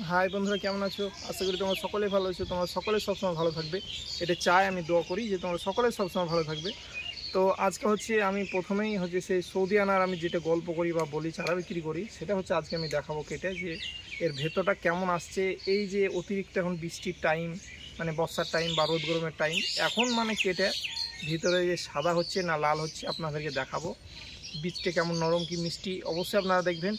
High বন্ধুরা, কেমন আছো? আশা করি তোমরা সকলে ভালো আছো। তোমরা সকলে সবসময় ভালো থাকবে, এটা চাই, আমি দোয়া করি যে তোমরা সকলে সবসময় ভালো থাকবে। তো আজকে হচ্ছে আমি প্রথমেই হচ্ছে সেই সৌদি আনার আমি যেটা গল্প করি বা বলি চারা বিক্রি করি, সেটা হচ্ছে আজকে আমি দেখাবো কেটে যে এর ভেতরটা কেমন আসছে। এই যে অতিরিক্ত এখন বৃষ্টির টাইম, মানে বর্ষার টাইম বা রোদ গরমের টাইম, এখন মানে কেটে ভিতরে যে সাদা হচ্ছে না লাল হচ্ছে আপনাদেরকে দেখাবো। বীজটা কেমন নরম কি মিষ্টি অবশ্যই আপনারা দেখবেন।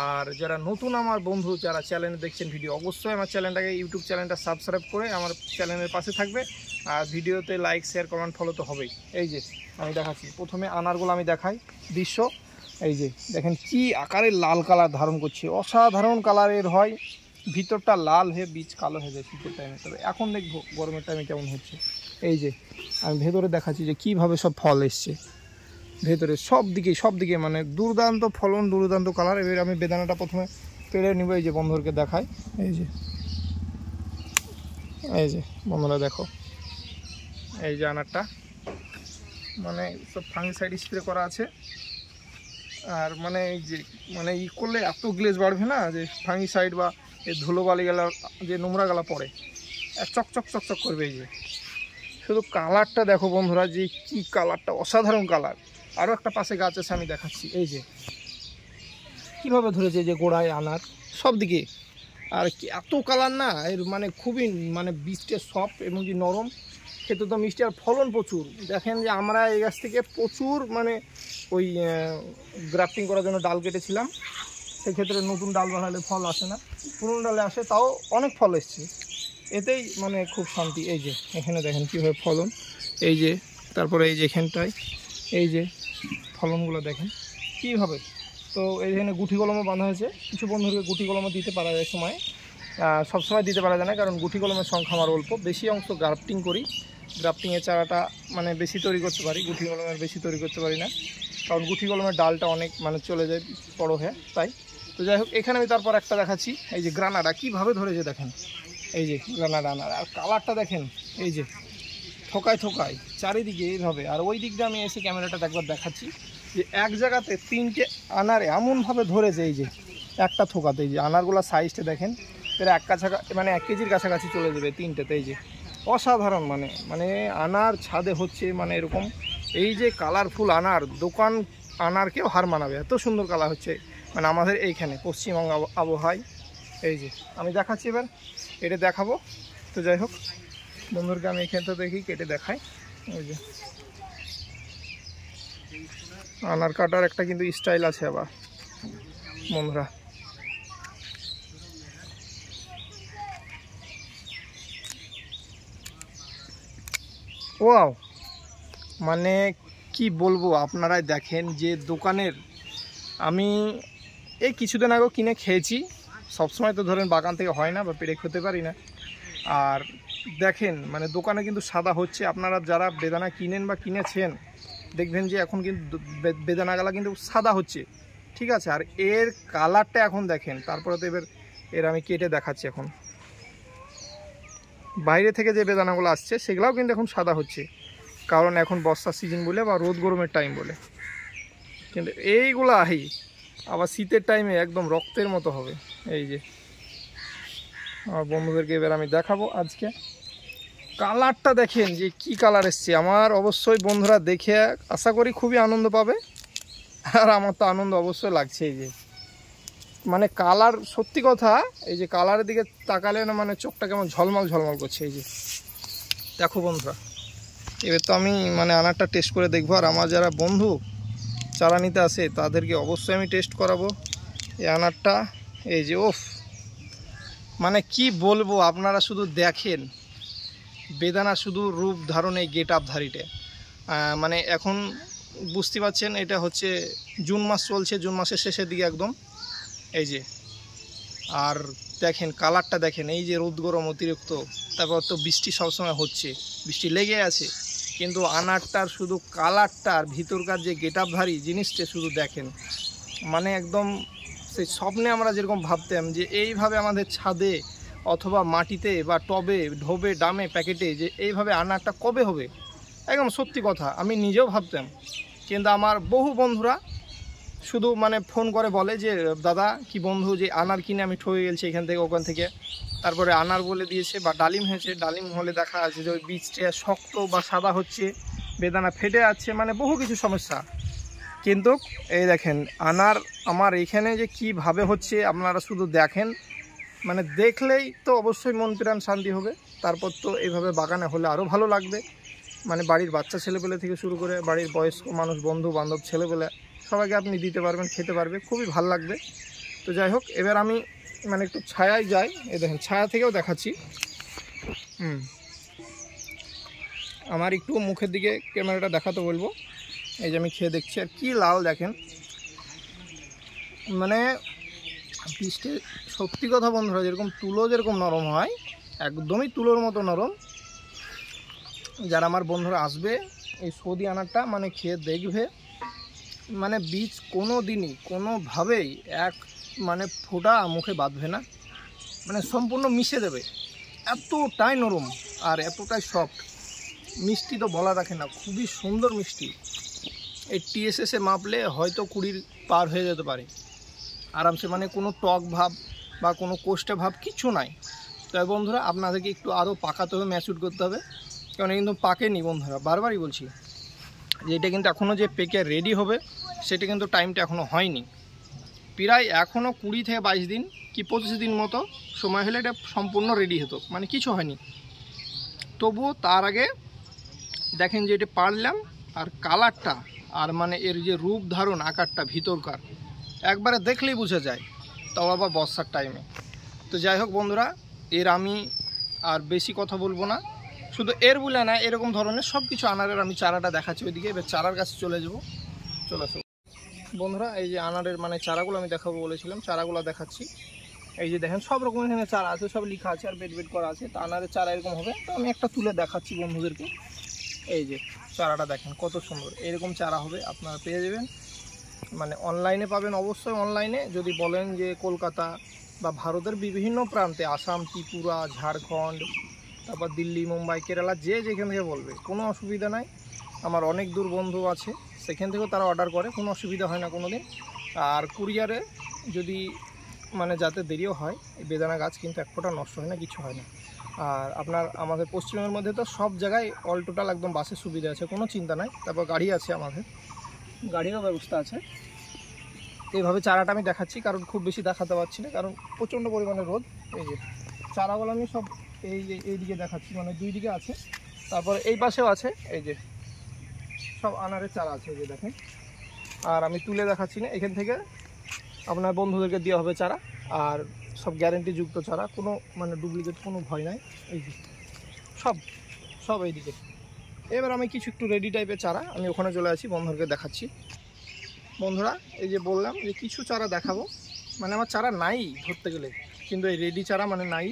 আর যারা নতুন আমার বন্ধু যারা চ্যানেলে দেখছেন ভিডিও, অবশ্যই আমার চ্যানেলটাকে ইউটিউব চ্যানেলটা সাবস্ক্রাইব করে আমার চ্যানেলের পাশে থাকবে। আর ভিডিওতে লাইক শেয়ার কমেন্ট ফলো তো হবেই। এই যে আমি দেখাচ্ছি, প্রথমে আনারগুলো আমি দেখাই দৃশ্য। এই যে দেখেন কি আকারের লাল কালার ধারণ করছে, অসাধারণ কালারের হয়, ভিতরটা লাল হয়ে বীজ কালো হয়ে যায় শীতের টাইমে। তবে এখন দেখবো গরমের টাইমে কেমন হচ্ছে। এই যে আমি ভেতরে দেখাচ্ছি যে কীভাবে সব ফল এসছে ভেতরে, সব দিকে মানে দুর্দান্ত ফলন, দুর্দান্ত কালার। এবার আমি বেদানাটা প্রথমে পেড়ে নিব। এই যে বন্ধুদেরকে দেখাই, এই যে বন্ধুরা দেখো, এই যে আনারটা মানে সব ফাঙ্গিসাইড স্প্রে করা আছে। আর মানে এই যে মানে করলে এত গ্লেজ বাড়বে না, যে ফাঙ্গিসাইড বা এই ধুলোবালি গেলা যে নোংরা গেলা পড়ে চকচক চকচক করবে। এই যে শুধু কালারটা দেখো বন্ধুরা, যে কি কালারটা, অসাধারণ কালার। আরও একটা পাশে গাছ আছে, আমি দেখাচ্ছি। এই যে কীভাবে ধরেছে, যে গোড়ায় আনার সব দিকে। আর এত কালার না এর, মানে খুবই মানে বীজটা সফট এবং কি নরম, খেতে তো মিষ্টি, আর ফলন প্রচুর। দেখেন যে আমরা এই গাছ থেকে প্রচুর মানে ওই গ্রাফটিং করার জন্য ডাল কেটেছিলাম, সেক্ষেত্রে নতুন ডাল বানালে ফল আসে না, পুরনো ডালে আসে, তাও অনেক ফল এসছে, এতেই মানে খুব শান্তি। এই যে এখানে দেখেন কীভাবে ফলন, এই যে তারপরে এই যে এখানটায় এই যে ফলনগুলো দেখেন কীভাবে। তো এইখানে গুটি কলমও বাঁধা হয়েছে। কিছু বন্ধুকে গুটি কলমও দিতে পারা যায় সময়, সবসময় দিতে পারা যায় না, কারণ গুটি কলমের সংখ্যা আমার অল্প, বেশি অংশ গ্রাফটিং করি। গ্রাফটিংয়ের চারাটা মানে বেশি তৈরি করতে পারি, গুটি কলমের বেশি তৈরি করতে পারি না, কারণ গুটি কলমের ডালটা অনেক মানে চলে যায় বড় হয়ে, তাই। তো যাই হোক, এখানে আমি তারপর একটা দেখাচ্ছি। এই যে গ্রানাডা কীভাবে ধরেছে দেখেন, এই যে গ্রানাডা আনার, আর কালারটা দেখেন, এই যে থোকায় থোকায় চারিদিকে এইভাবে। আর ওই দিকটা আমি এসে ক্যামেরাটা একবার দেখাচ্ছি, যে এক জায়গাতে তিনটে আনার এমনভাবে ধরেছে, এই যে একটা থোকাতে। এই যে আনারগুলো সাইজটা দেখেন, এর মানে 1 কেজির কাছাকাছি চলে যাবে তিনটেতে। এই যে অসাধারণ মানে আনার ছাদে হচ্ছে মানে এরকম, এই যে কালারফুল আনার, দোকান আনারকেও হার মানাবে, এত সুন্দর কালার হচ্ছে মানে আমাদের এইখানে পশ্চিমবঙ্গ আবহাওয়ায়। এই যে আমি দেখাচ্ছি, এবার এটা দেখাবো। তো যাই হোক বন্ধুদেরকে আমি এখানটা দেখি কেটে দেখাই। ওই যে আনার কাটার একটা কিন্তু স্টাইল আছে আবার বন্ধুরা। ওয়াও, মানে কি বলবো, আপনারাই দেখেন যে দোকানের, আমি এই কিছুদিন আগেও কিনে খেয়েছি। সবসময় তো ধরেন বাগান থেকে হয় না বা পেড়ে খেতে পারি না। আর দেখেন মানে দোকানে কিন্তু সাদা হচ্ছে। আপনারা যারা বেদানা কিনেন বা কিনেছেন দেখবেন যে এখন কিন্তু বেদানাগুলা কিন্তু সাদা হচ্ছে, ঠিক আছে। আর এর কালারটা এখন দেখেন। তারপরে তো এবার এর আমি কেটে দেখাচ্ছি। এখন বাইরে থেকে যে বেদানাগুলো আসছে সেগুলাও কিন্তু এখন সাদা হচ্ছে, কারণ এখন বর্ষার সিজন বলে বা রোদ গরমের টাইম বলে। কিন্তু এইগুলো আবার শীতের টাইমে একদম রক্তের মতো হবে। এই যে আমার বন্ধুদেরকে এবার আমি দেখাবো আজকে কালারটা দেখেন যে কি কালার এসছে। আমার অবশ্যই বন্ধুরা দেখে আশা করি খুবই আনন্দ পাবে, আর আমার তো আনন্দ অবশ্যই লাগছে। এই যে মানে কালার, সত্যি কথা, এই যে কালারের দিকে তাকালে না মানে চোখটা কেমন ঝলমল ঝলমল করছে। এই যে দেখো বন্ধুরা, এবার তো আমি মানে আনারটা টেস্ট করে দেখবো। আর আমার যারা বন্ধু চারা নিতে আসে তাদেরকে অবশ্যই আমি টেস্ট করাবো এই আনারটা। এই যে ওফ, মানে কি বলবো, আপনারা শুধু দেখেন বেদানা শুধু রূপ ধারণ, এই গেট আপ ধারিতে। মানে এখন বুঝতে পারছেন এটা হচ্ছে জুন মাস চলছে, জুন মাসের শেষের দিকে একদম। এই যে আর দেখেন কালারটা দেখেন, এই যে রোদ গরম অতিরিক্ত, তারপর তো বৃষ্টি সবসময় হচ্ছে, বৃষ্টি লেগে আছে, কিন্তু আনারটার শুধু কালারটা আর ভিতরকার যে গেট আপ ধারী জিনিসটা শুধু দেখেন, মানে একদম সেই স্বপ্নে আমরা যেরকম ভাবতাম যে এইভাবে আমাদের ছাদে অথবা মাটিতে বা টবে ঢোবে ডামে প্যাকেটে যে এইভাবে আনারটা কবে হবে, একদম সত্যি কথা আমি নিজেও ভাবতাম। কিন্তু আমার বহু বন্ধুরা শুধু মানে ফোন করে বলে যে দাদা কি বন্ধু যে আনার কিনে আমি ঠকে গেছি এখান থেকে ওখান থেকে, তারপরে আনার বলে দিয়েছে, বা ডালিম হয়েছে, ডালিম হলে দেখা আছে যে ওই বীজটা শক্ত বা সাদা হচ্ছে, বেদানা ফেটে যাচ্ছে, মানে বহু কিছু সমস্যা। কিন্তু এই দেখেন আনার আমার এখানে যে কীভাবে হচ্ছে আপনারা শুধু দেখেন, মানে দেখলেই তো অবশ্যই মন প্রাণ শান্তি হবে। তারপর তো এইভাবে বাগানে হলে আরও ভালো লাগবে, মানে বাড়ির বাচ্চা ছেলেপেলে থেকে শুরু করে বাড়ির বয়স্ক মানুষ, বন্ধু বান্ধব, ছেলেপেলে সবাইকে আপনি দিতে পারবেন, খেতে পারবে, খুবই ভালো লাগবে। তো যাই হোক, এবার আমি মানে একটু ছায়ায় যাই। এই দেখেন ছায়া থেকেও দেখাচ্ছি। আমার একটু মুখের দিকে ক্যামেরাটা দেখাতে বলবো। এই যে আমি খেয়ে দেখছি, আর কি লাল দেখেন, মানে বীজটা সত্যি কথা বন্ধুরা, যেরকম তুলো যেরকম নরম হয়, একদমই তুলোর মতো নরম। যারা আমার বন্ধুরা আসবে এই সৌদি আনারটা মানে খেয়ে দেখবে, মানে বীজ কোনো দিনই কোনোভাবেই এক মানে ফোঁটা মুখে বাঁধবে না, মানে সম্পূর্ণ মিশে দেবে, এতটাই নরম আর এতটাই সফট। মিষ্টি তো বলা রাখে না, খুবই সুন্দর মিষ্টি। এই TSS-এ মাপলে হয়তো 20 পার হয়ে যেতে পারে আরামসে, মানে কোনো টক ভাব বা কোনো কোষ্ঠে ভাব কিছু নাই। তাই বন্ধুরা আপনাদেরকে একটু আরও পাকাতে হবে, ম্যাচুর করতে হবে, কারণ কিন্তু পাকেনি বন্ধুরা, বারবারই বলছি যে এটা কিন্তু এখনও যে পেকে রেডি হবে সেটা কিন্তু টাইমটা এখনও হয়নি। প্রায় এখনও 20 থেকে 22 দিন কি 25 দিন মতো সময় হলে এটা সম্পূর্ণ রেডি হতো, মানে কিছু হয়নি। তবুও তার আগে দেখেন যে এটা পারলাম, আর কালারটা আর মানে এর যে রূপ ধারণ আকারটা ভিতরকার একবারে দেখলেই বোঝা যায়, তাও আবার বর্ষার টাইমে। তো যাই হোক বন্ধুরা, এর আমি আর বেশি কথা বলবো না, শুধু এর বলে না এরকম ধরনের সব কিছু আনারের আমি চারাটা দেখাচ্ছি ওইদিকে। এবার চারার কাছে চলে যাবো, চলে আসো বন্ধুরা। এই যে আনারের মানে চারাগুলো আমি দেখাবো বলেছিলাম, চারাগুলো দেখাচ্ছি। এই যে দেখেন সব রকম এখানে চারা আছে, সব লেখা আছে আর বেড করা আছে। তো আনারের চারা এরকম হবে, তো আমি একটা তুলে দেখাচ্ছি বন্ধুদেরকে। এই যে চারাটা দেখেন কত সুন্দর, এরকম চারা হবে, আপনারা পেয়ে যাবেন, মানে অনলাইনে পাবেন অবশ্যই। অনলাইনে যদি বলেন যে কলকাতা বা ভারতের বিভিন্ন প্রান্তে, আসাম, ত্রিপুরা, ঝাড়খণ্ড, তারপর দিল্লি, মুম্বাই, কেরালা, যে যেখান থেকে বলবে কোনো অসুবিধা নাই। আমার অনেক দূর বন্ধু আছে, সেখান থেকেও তারা অর্ডার করে, কোনো অসুবিধা হয় না কোনো দিন। আর কুরিয়ারে যদি মানে যাতে দেরিও হয়, এই বেদানা গাছ কিন্তু এক ফোঁটা নষ্ট হয় না, কিছু হয় না। আর আপনার আমাদের পশ্চিমের মধ্যে তো সব জায়গায় অল টোটাল একদম বাসের সুবিধা আছে, কোনো চিন্তা নাই। তারপর গাড়ি আছে, আমাদের গাড়িরও ব্যবস্থা আছে। এইভাবে চারাটা আমি দেখাচ্ছি, কারণ খুব বেশি দেখাতে পারছি না, কারণ প্রচণ্ড পরিমাণে রোদ। এই যে চারাগুলো আমি সব এই দিকে দেখাচ্ছি, মানে দুই দিকে আছে, তারপরে এই পাশেও আছে। এই যে সব আনারের চারা আছে, এই যে দেখেন। আর আমি তুলে দেখাচ্ছি না, এখান থেকে আপনার বন্ধুদেরকে দেওয়া হবে চারা, আর সব গ্যারেন্টিযুক্ত চারা, কোনো মানে ডুপ্লিকেট কোনো ভয় নাই। এই যে সব এইদিকে। এবার আমি কিছু একটু রেডি টাইপের চারা আমি ওখানে চলে আসি, বন্ধুদেরকে দেখাচ্ছি। বন্ধুরা এই যে বললাম যে কিছু চারা দেখাবো, মানে আমার চারা নাই ধরতে গেলে, কিন্তু এই রেডি চারা মানে নাই,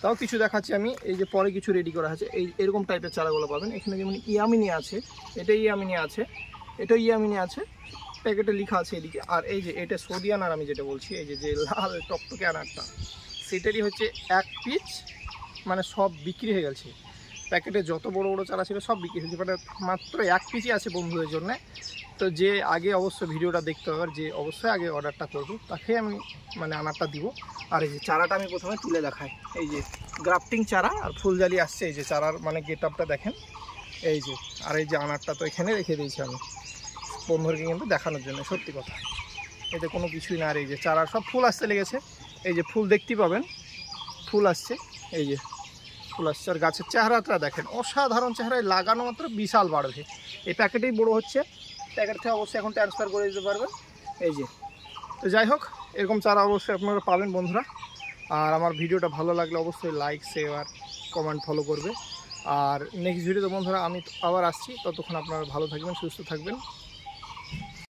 তাও কিছু দেখাচ্ছি আমি। এই যে পরে কিছু রেডি করা আছে, এই এরকম টাইপের চারাগুলো পাবেন এখানে। যেমন ইয়ামিনি আছে, এটা ইয়ামিনি আছে, এটা ইয়ামিনি আছে, প্যাকেটে লেখা আছে এদিকে। আর এই যে এটা সৌদি আনার আমি যেটা বলছি, এই যে লাল টকটকে আনারটা, সেটারই হচ্ছে 1 পিস, মানে সব বিক্রি হয়ে গেছে। প্যাকেটে যত বড় বড় চারা ছিল সব বিক্রি হয়েছে, মানে মাত্র 1 পিসই আছে বন্ধুদের জন্য। তো যে আগে অবশ্যই ভিডিওটা দেখতে হবে, আর যে অবশ্যই আগে অর্ডারটা করবো তাকে আমি মানে আনারটা দিব। আর এই যে চারাটা আমি প্রথমে তুলে দেখাই, এই যে গ্রাফটিং চারা আর ফুলজালি আসছে। এই যে চারার মানে গেট আপটা দেখেন, এই যে। আর এই যে আনারটা তো এখানে রেখে দিয়েছি আমি বন্ধুদেরকে কিন্তু দেখানোর জন্য, সত্যি কথা এতে কোনো কিছুই না। আর এই যে চারার সব ফুল আসতে লেগেছে, এই যে ফুল দেখতে পাবেন, ফুল আসছে, এই যে ফুল আসছে। আর গাছের চেহারাটা দেখেন, অসাধারণ চেহারায়, লাগানো মাত্র বিশাল বাড়বে। এই প্যাকেটেই বড় হচ্ছে, প্যাকেট থেকে অবশ্যই এখন ট্রান্সফার করে দিতে পারবেন। এই যে তো যাই হোক, এরকম চারা অবশ্যই আপনারা পাবেন বন্ধুরা। আর আমার ভিডিওটা ভালো লাগলে অবশ্যই লাইক, শেয়ার, কমেন্ট, ফলো করবে। আর নেক্সট ভিডিওতে বন্ধুরা আমি আবার আসছি, ততক্ষণ আপনারা ভালো থাকবেন, সুস্থ থাকবেন।